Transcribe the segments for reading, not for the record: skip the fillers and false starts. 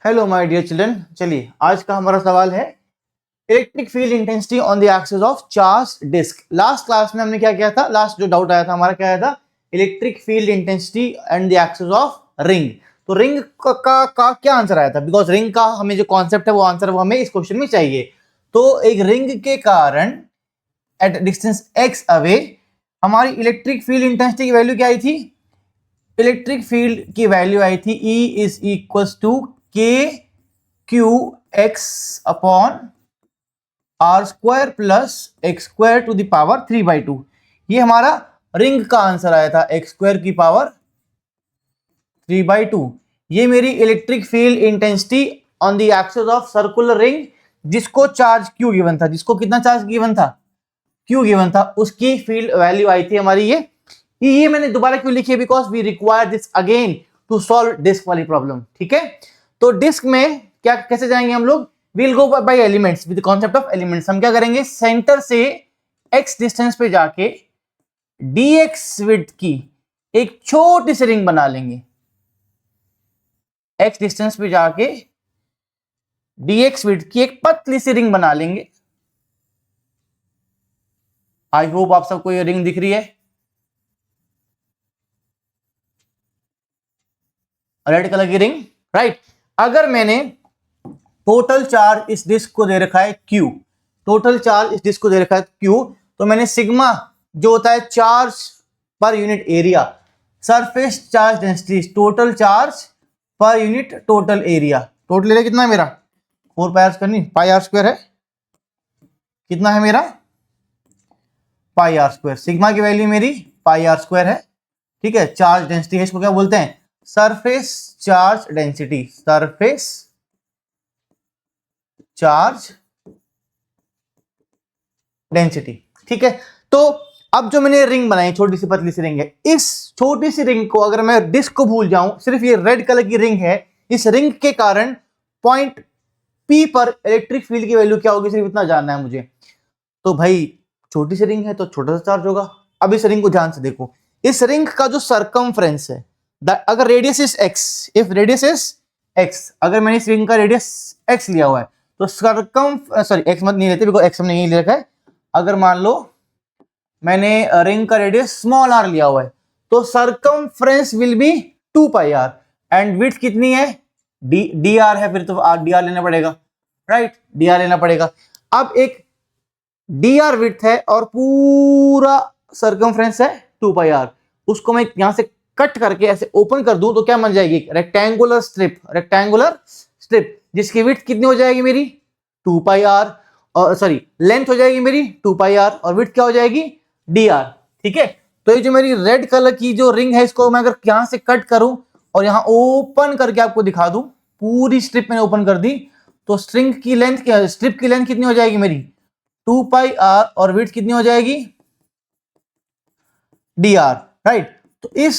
Hello my dear children, चलिए आज का हमारा सवाल है electric field intensity on the axis of charge disc. Last class में हमने क्या किया था, लास्ट जो डाउट आया था हमारा क्या आया था, electric field intensity and the axis of ring. तो रिंग का क्या आंसर आया था, बिकॉज रिंग का हमें जो कॉन्सेप्ट है वो आंसर वो हमें इस क्वेश्चन में चाहिए। तो एक रिंग के कारण एट डिस्टेंस x अवे हमारी इलेक्ट्रिक फील्ड इंटेंसिटी की वैल्यू क्या आई थी, इलेक्ट्रिक फील्ड की वैल्यू आई थी E is equal to k Q x upon are square plus x square to the power 3/2। ये हमारा रिंग का आंसर आया था, एक्स स्क्वायर की पावर 3/2। ये मेरी electric field intensity on the axis of circular ring जिसको चार्ज क्यू गिवन था, जिसको कितना चार्ज गिवन था, क्यू गिवन था, उसकी फील्ड वैल्यू आई थी हमारी ये मैंने दोबारा क्यों लिखी है, because we require this again to solve disk वाली प्रॉब्लम। ठीक है, तो डिस्क में क्या कैसे जाएंगे हम लोग, will go bye elements with concept of elements. हम क्या करेंगे, सेंटर से x डिस्टेंस पे जाके dx विड्थ की एक छोटी सी रिंग बना लेंगे, x डिस्टेंस पे जाके dx विड्थ की एक पतली सी रिंग बना लेंगे। आई होप आप सबको ये रिंग दिख रही है, रेड कलर की रिंग, राइट। अगर मैंने टोटल चार्ज इस डिस्क को दे रखा है Q, टोटल चार्ज इस डिस्क को दे रखा है Q, तो मैंने सिग्मा जो होता है charge per unit area, surface charge density, total charge per unit total area, total area कितना है मेरा 4 पाई आर स्क्वायर, नहीं पाई आर स्क्वायर है, कितना है मेरा पाई आर स्क्वायर, सिग्मा की वैल्यू मेरी पाई आर स्क्वायर है। ठीक है, चार्ज डेंसिटी है, इसको क्या बोलते हैं, surface charge density, surface charge density. ठीक है, तो अब जो मैंने रिंग बनाई, छोटी सी पतली सी रिंग है, इस छोटी सी रिंग को अगर मैं डिस्क को भूल जाऊं, सिर्फ ये रेड कलर की रिंग है, इस रिंग के कारण पॉइंट P पर इलेक्ट्रिक फील्ड की वैल्यू क्या होगी, सिर्फ इतना जानना है मुझे। तो भाई छोटी सी रिंग है तो छोटा सा चार्ज होगा। अब इस रिंग को ध्यान से देखो, इस रिंग का जो सरकमफ्रेंस है, अगर radius is x, if radius is x, अगर मैंने इस रिंग का रेडियस x लिया हुआ है तो x मत नहीं लेते बिकॉज x हमने यही ले रखा है। अगर मान लो मैंने रिंग का रेडियस स्मॉल r लिया हुआ है तो circumference will be 2 pi r and width कितनी है डी आर है, फिर तो डी आर लेना पड़ेगा, राइट, डी आर लेना पड़ेगा। अब एक डी आर विड्थ है और पूरा सरकमफ्रेंस है 2 पाई r, उसको मैं यहां से कट करके ऐसे ओपन कर दूं तो क्या बन जाएगी, रेक्टेंगुलर स्ट्रिप, रेक्टेंगुलर स्ट्रिप जिसकी विड्थ कितनी हो जाएगी मेरी 2 पाई r, और सॉरी लेंथ हो जाएगी मेरी 2 पाई r और विड्थ क्या हो जाएगी डी आर। ठीक है, तो ये जो मेरी रेड कलर की जो रिंग है, इसको मैं अगर यहां से कट करूं और यहां ओपन करके आपको दिखा दूं, पूरी स्ट्रिप मैंने ओपन कर दी, तो स्ट्रिंग की लेंथ क्या, स्ट्रिप की लेंथ कितनी हो जाएगी मेरी 2 पाई r और विड्थ कितनी हो जाएगी डी आर, राइट। तो इस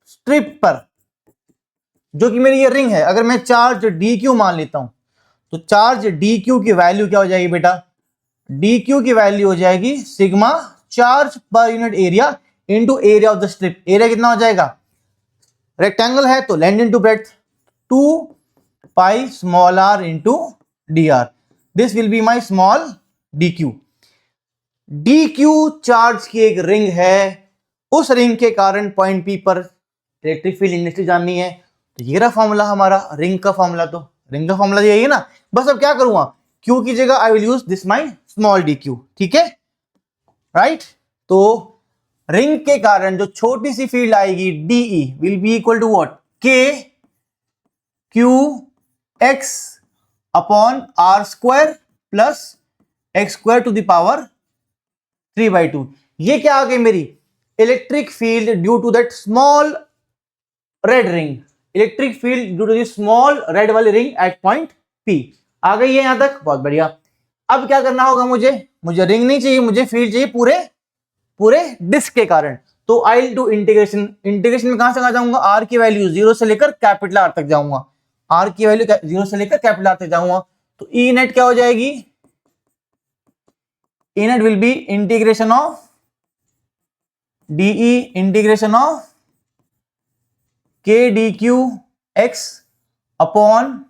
स्ट्रिप पर जो कि मेरी ये रिंग है, अगर मैं चार्ज डी क्यू मान लेता हूं तो चार्ज डी क्यू की वैल्यू क्या हो जाएगी बेटा, डी क्यू की वैल्यू हो जाएगी sigma charge per unit area into area of the strip. Area कितना हो जाएगा, रेक्टेंगल है तो length into breadth, 2 pi small r into D R, this will be my small d Q. D Q charge की एक ring है, उस ring के कारण पॉइंट P पर इलेक्ट्रिक फील्ड इंटेंसिटी जाननी है। तो ये रहा फॉर्मूला हमारा रिंग का फॉर्मूला, तो रिंग का फॉर्मूला यही है ना। बस अब क्या करूंगा, क्यू की जगह I will use this my small d Q. ठीक है, राइट। तो रिंग के कारण जो छोटी सी फील्ड आएगी dE will be equal to what, K Q x upon are square plus x square to the power 3/2। ये क्या आ गई मेरी electric field due to that small red ring, electric field due to the small red वाली ring at point P आ गई है यहां तक, बहुत बढ़िया। अब क्या करना होगा, मुझे रिंग नहीं चाहिए, मुझे फील्ड चाहिए पूरे डिस्क के कारण। तो I will do integration, integration में कहां से कहां जाऊंगा, r की वैल्यू 0 से लेकर कैपिटल R तक जाऊंगा, r की वैल्यू 0 से लेकर कैपिटल R तक जाऊंगा। तो ई नेट क्या हो जाएगी, E net will be integration of D E integration of K D Q x upon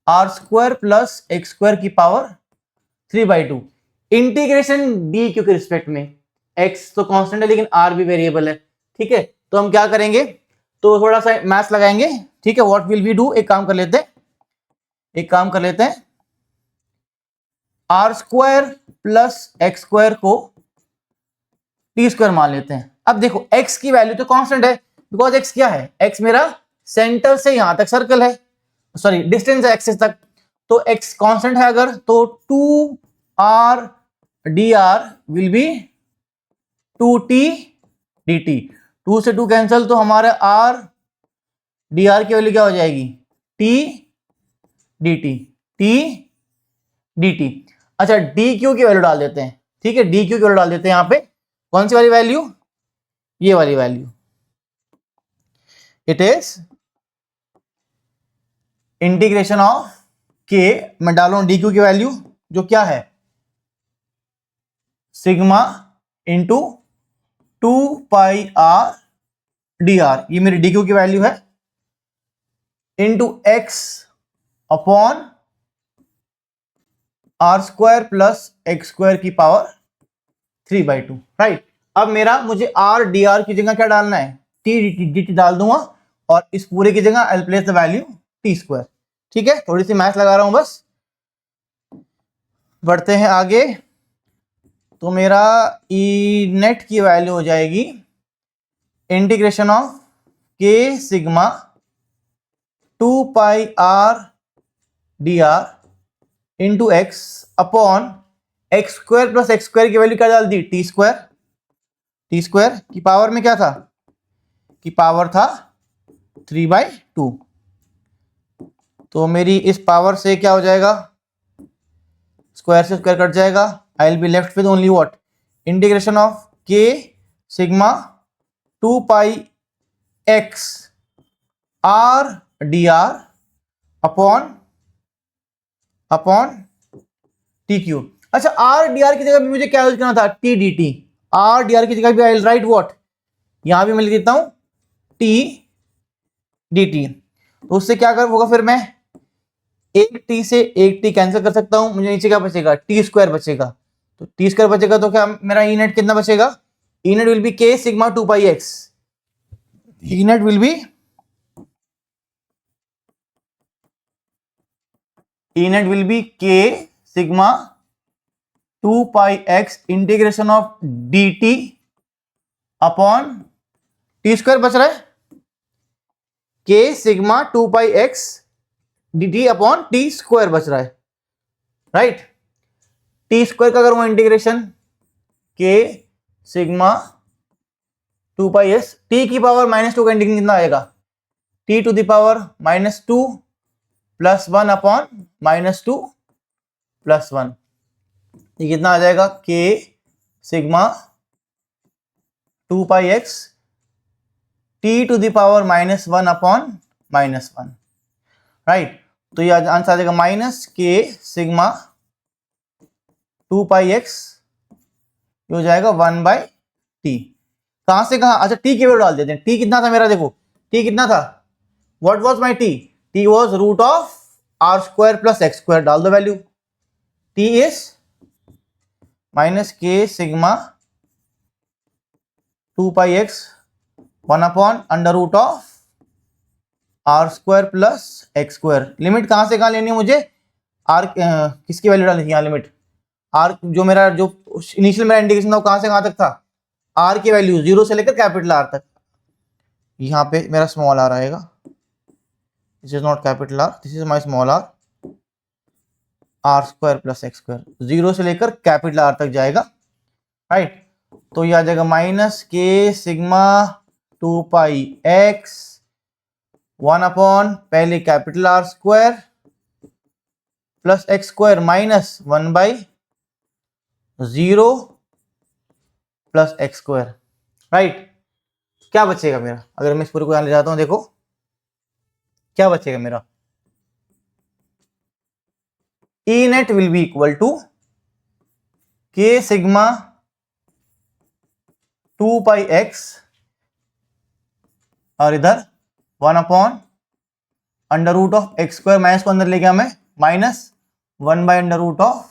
are square plus x square की पावर 3/2। इंटीग्रेशन डी क्यू के रिस्पेक्ट में, एक्स तो कांस्टेंट है लेकिन आर भी वेरिएबल है, ठीक है। तो हम क्या करेंगे, तो थोड़ा सा मैथ्स लगाएंगे, ठीक है। व्हाट विल वी डू, एक काम कर लेते हैं, r square plus x square को टी स्क्वायर मान लेते हैं। अब देखो एक्स की वैल्यू तो कांस्टेंट है, बिकॉज एक्स क्या है, एक्स मेरा सेंटर से यहां तक सर्कल है, सॉरी डिस्टेंस है एक्सिस तक, तो एक्स कांस्टेंट है अगर, तो 2r dr will be 2t dt। 2 से 2 कैंसिल, तो हमारा r dr की वैल्यू क्या हो जाएगी, t dt। अच्छा dq की वैल्यू डाल देते हैं, ठीक है, dq की वैल्यू डाल देते हैं यहां पे, कौन सी वाली वैल्यू, ये वाली value, it is integration of के, मैं डाल रहा हूं dq की वैल्यू जो क्या है, सिग्मा इंटू 2πr dr, ये मेरी dq की वैल्यू है, into x upon are square plus x square की पावर 3/2, राइट। अब मेरा मुझे आर डी आर की जगह क्या डालना है, टी डी टी डाल दूंगा, और इस पूरे की जगह I place the value T square, ठीक है। थोड़ी सी मैथ लगा रहा हूं बस, बढ़ते हैं आगे। तो मेरा ई नेट की वैल्यू हो जाएगी integration of K sigma 2πr dr into x upon x square plus x square की वैल्यू क्या डाल दी, टी स्क्वायर की पावर में क्या था, की पावर था 3/2। तो मेरी इस पावर से क्या हो जाएगा, स्क्वायर से स्क्वायर कट जाएगा, I will be left with only what, integration of K sigma 2πx r dr upon T Q. अच्छा आर डी आर की जगह भी मुझे क्या यूज करना था, T D T, R D R की जगह भी आई विल राइट व्हाट, यहां भी मैं लिख देता हूं टी डी टी। तो उससे क्या कर होगा, फिर मैं एक टी से एक टी कैंसिल कर सकता हूं, मुझे नीचे क्या बचेगा, टी स्क्वायर बचेगा। तो टी स्क्वायर बचेगा तो क्या मेरा ई नेट कितना बचेगा, E net will be K sigma 2πx, E net will be K sigma 2πx integration of dt upon T square बच रहा है, K sigma 2πx dt upon T square बच रहा है, राइट। टी स्क्वायर का करूंगा इंटीग्रेशन, के sigma 2πs, T की पावर -2 का इंटीग्रेशन कितना आएगा, t to the power -2 plus 1 upon -2 plus 1, ये कितना आ जाएगा, k sigma 2πx t to the power -1 upon -1, right. तो ये आंसर आ जाएगा माइनस के सिग्मा 2πx, ये हो जाएगा 1/t। कहां से कहां, अच्छा टी की वैल्यू डाल देते हैं, टी कितना था मेरा, देखो टी कितना था, what was my t, t was root of are square plus x square, डाल दो value, t is minus k sigma 2πx 1 upon under root of are square plus x square. Limit कहां से कहां लेनी है मुझे, आर किसकी value डालनी थी यहाँ, लिमिट आर जो इनिशियल मेरा इंडिकेशन था वो कहां से कहां तक था, आर की वैल्यू 0 से लेकर कैपिटल आर तक, यहाँ पे मेरा स्मॉल आर आएगा, this is not capital r, this is my small r, r square plus x square 0 से लेकर कैपिटल आर तक जाएगा, राइट। तो ये आ जाएगा minus k sigma 2πx 1 upon पहले capital R square plus x square minus 1/0 plus x square, right. क्या बचेगा मेरा, अगर मैं इस पूरे को यहां ले जाता हूं, देखो क्या बचेगा मेरा, E net will be equal to K sigma 2πx और इधर 1 upon under root of X square, minus को अंदर ले गया मैं, minus 1 by under root of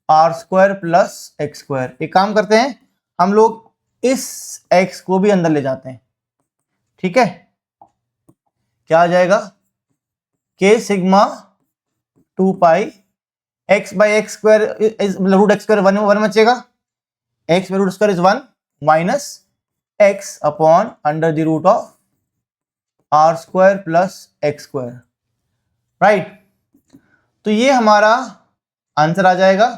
are square plus x square. एक काम करते हैं, हम लोग इस x को भी अंदर ले जाते हैं, ठीक है। क्या आ जाएगा, k sigma 2 pi x by x square, root x square 1 बचेगा, x by root square is 1 minus x upon under the root of are square plus x square, right. तो ये हमारा आंसर आ जाएगा,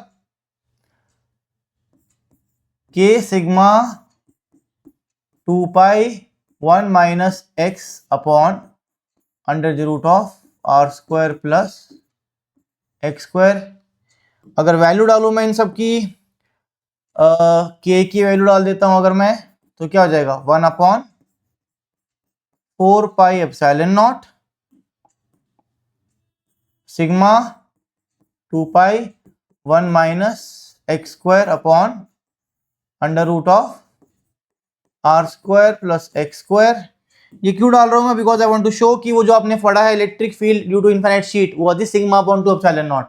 k sigma 2 pi 1 minus x upon under the root of are square plus x square. अगर value डालूं मैं इन सब की, k की वैल्यू डाल देता हूं अगर मैं, तो क्या हो जाएगा 1 upon 4 pi epsilon not sigma 2 pi 1 minus x square upon under root of are square plus x square. ये क्यों डाल रहा हूं मैं, because I want to show कि वो जो आपने पढ़ा है electric field due to infinite sheet, वो होती सिग्मा अपॉन 2 एप्सिलॉन नॉट।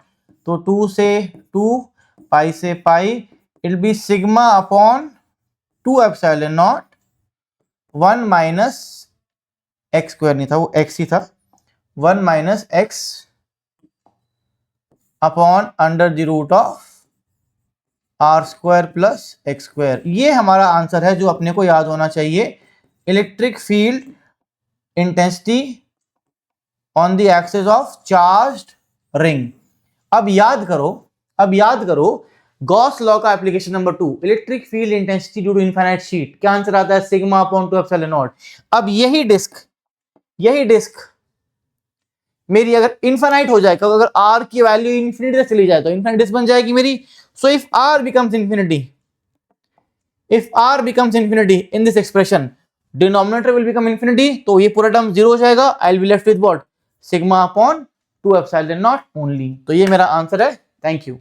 तो 2 से 2, पाई से pi, it will be sigma upon 2 epsilon naught 1 minus x square, नहीं था वो एक्स ही था, 1 minus X upon under the root of are square plus x square. ये हमारा आंसर है जो अपने को याद होना चाहिए, electric field intensity on the axis of charged ring. अब याद करो गॉस लॉ का application number 2, electric field intensity due to infinite sheet, क्या आंसर आता है, सिग्मा अपॉन 2 एप्सिलॉन नॉट। अब यही डिस्क मेरी अगर इनफाइनाइट हो जाएगा, अगर आर की वैल्यू इन्फिनिटी तक चली जाए तो इनफाइनाइट डिस्क बन जाएगी मेरी। So if r becomes infinity in this expression, denominator will become infinity, तो ये पूरा टर्म 0 हो जाएगा। I will be left with what, sigma upon 2 epsilon not only. तो ये मेरा आंसर है, थैंक यू।